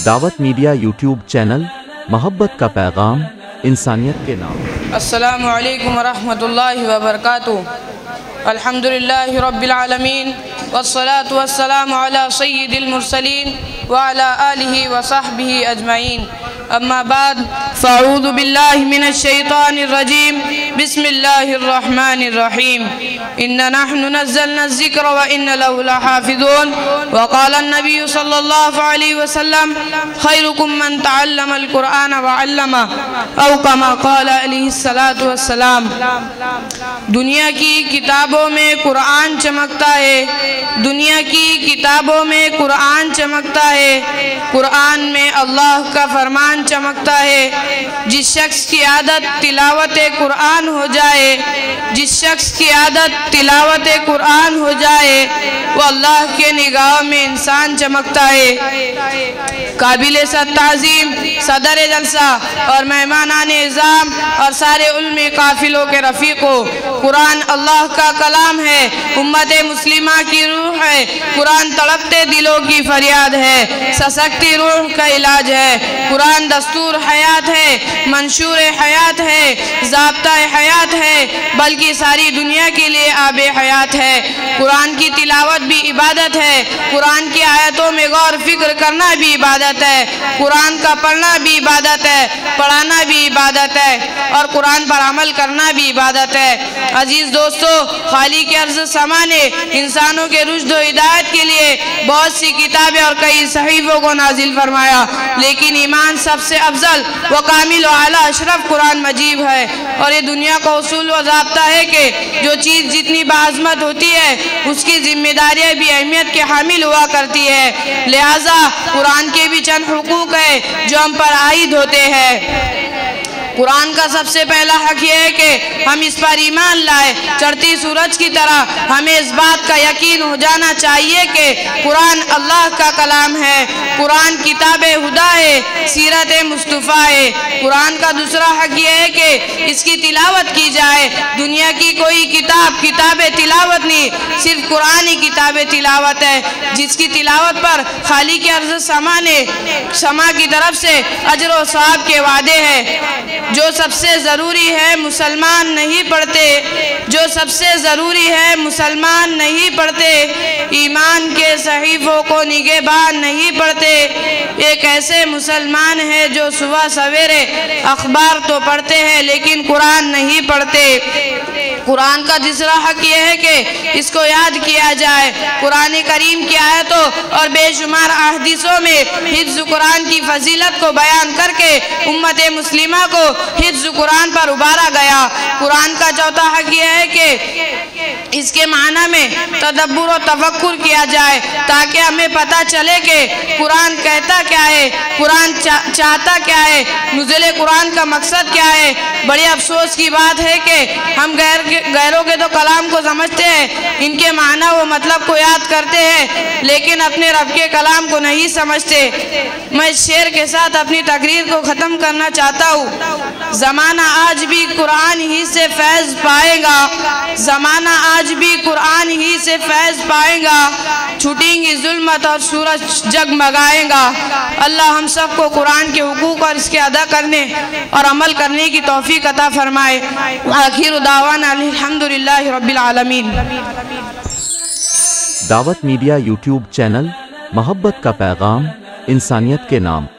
دعوت media YouTube channel, محبت کا پیغام، انسانیت کے نام۔ السلام علیکم ورحمۃ اللہ وبرکاتہ۔ الحمدللہ رب العالمین والصلاة والسلام علی سید المرسلین وعلی آلہ وصحبہ اجمعین، اما بعد فاعوذ باللہ من الشیطان الرجیم، بسم اللہ الرحمن الرحیم۔ انا نحن نزلنا الذکر وإنا له لحافظون، وقال النبی صلی اللہ علیہ وسلم خیرکم من تعلم القرآن وعلمہ، او کما قال علیہ الصلاۃ والسلام۔ دنیا کی کتابوں میں قرآن چمکتا ہے، دنیا کی کتابوں میں قرآن چمکتا ہے، قرآن میں اللہ کا فرمان چمکتا ہے۔ جس شخص کی عادت تلاوت قرآن ہو جائے، جس شخص کی عادت تلاوت قرآن ہو جائے، وہ اللہ کے نگاہوں میں انسان چمکتا ہے۔ قابل تعظیم صدر جلسہ اور مہمانان اعظام اور سارے علمی قافلوں کے رفیقوں، قرآن اللہ کا کلام ہے، امت مسلمہ کی روح ہے، قرآن تڑپتے دلوں کی فریاد ہے، سسکتی روح کا علاج ہے، قرآن دستور حیات ہے، منشور حیات ہے، ضابطہ حیات ہے، بلکہ ساری دنیا کے لیے آب حیات ہے۔ قرآن کی تلاوت بھی عبادت ہے، قرآن کی آیتوں میں غور فکر کرنا بھی عبادت ہے، قرآن کا پڑھنا بھی عبادت ہے، پڑھانا بھی عبادت ہے، اور قرآن پر عمل کرنا بھی عبادت ہے۔ عزیز دوستو، خالق ارض سما نے انسانوں کے رشد و ہدایت کے لیے بہت سی کتابیں اور کئی صحیفوں کو نازل فرمایا، لیکن ایمان سب سے افضل و کامل و اعلیٰ اشرف قرآن مجید ہے، اور یہ دنیا کا اصول و ضابطہ ہے کہ جو چیز جتنی باعظمت ہوتی ہے اس کی ذمہ داریاں بھی اہمیت کے حامل ہوا کرتی ہے، لہٰذا قرآن کے بھی چند حقوق ہیں جو ہم پر عائد ہوتے ہیں۔ قرآن کا سب سے پہلا حق یہ ہے کہ ہم اس پر ایمان لائے۔ چڑھتی سورج کی طرح ہمیں اس بات کا یقین ہو جانا چاہیے کہ قرآن اللہ کا کلام ہے، قرآن کتاب ہدا ہے، سیرت مصطفیٰ ہے۔ قرآن کا دوسرا حق یہ ہے کہ اس کی تلاوت کی جائے۔ دنیا کی کوئی کتاب تلاوت نہیں، صرف قرآن ہی کتاب تلاوت ہے، جس کی تلاوت پر خالق ارض سما کی طرف سے اجر و ثواب کے وعدے ہیں۔ جو سب سے ضروری ہے مسلمان نہیں پڑھتے، جو سب سے ضروری ہے مسلمان نہیں پڑھتے، ایمان کے صحیفوں کو نگہبان نہیں پڑھتے۔ ایک ایسے مسلمان ہے جو صبح سویرے اخبار تو پڑھتے ہیں لیکن قرآن نہیں پڑھتے۔ قرآن کا تیسرا حق یہ ہے کہ اس کو یاد کیا جائے۔ قرآن کریم کی آیتوں اور بے شمار احادیثوں میں حفظ قرآن کی فضیلت کو بیان کر کے امت مسلمہ کو حفظ قرآن پر ابھارا گیا۔ قرآن کا چوتھا حق یہ ہے کہ اس کے معنی میں تدبر و تفکر کیا جائے تاکہ ہمیں پتہ چلے کہ قرآن کہتا کیا ہے، قرآن چاہتا کیا ہے، نزول قرآن کا مقصد کیا ہے۔ بڑی افسوس کی بات ہے کہ ہم غیروں کے تو کلام کو سمجھتے ہیں، ان کے معنی و مطلب کو یاد کرتے ہیں، لیکن اپنے رب کے کلام کو نہیں سمجھتے۔ میں اس شعر کے ساتھ اپنی تقریر کو ختم کرنا چاہتا ہوں۔ زمانہ آج بھی قرآن ہی سے فیض پائے گا، زمانہ آج بھی قرآن ہی سے فیض پائے گا، چھٹیں گی ظلمت اور سورج جگمگائے گا۔ اللہ ہم سب کو قرآن کے حقوق اور اس کے ادا کرنے اور عمل کرنے کی توفیق عطا فرمائے۔ آخر دعوانا الحمدللہ رب العالمین۔ دعوت میڈیا یوٹیوب چینل، محبت کا پیغام، انسانیت کے نام۔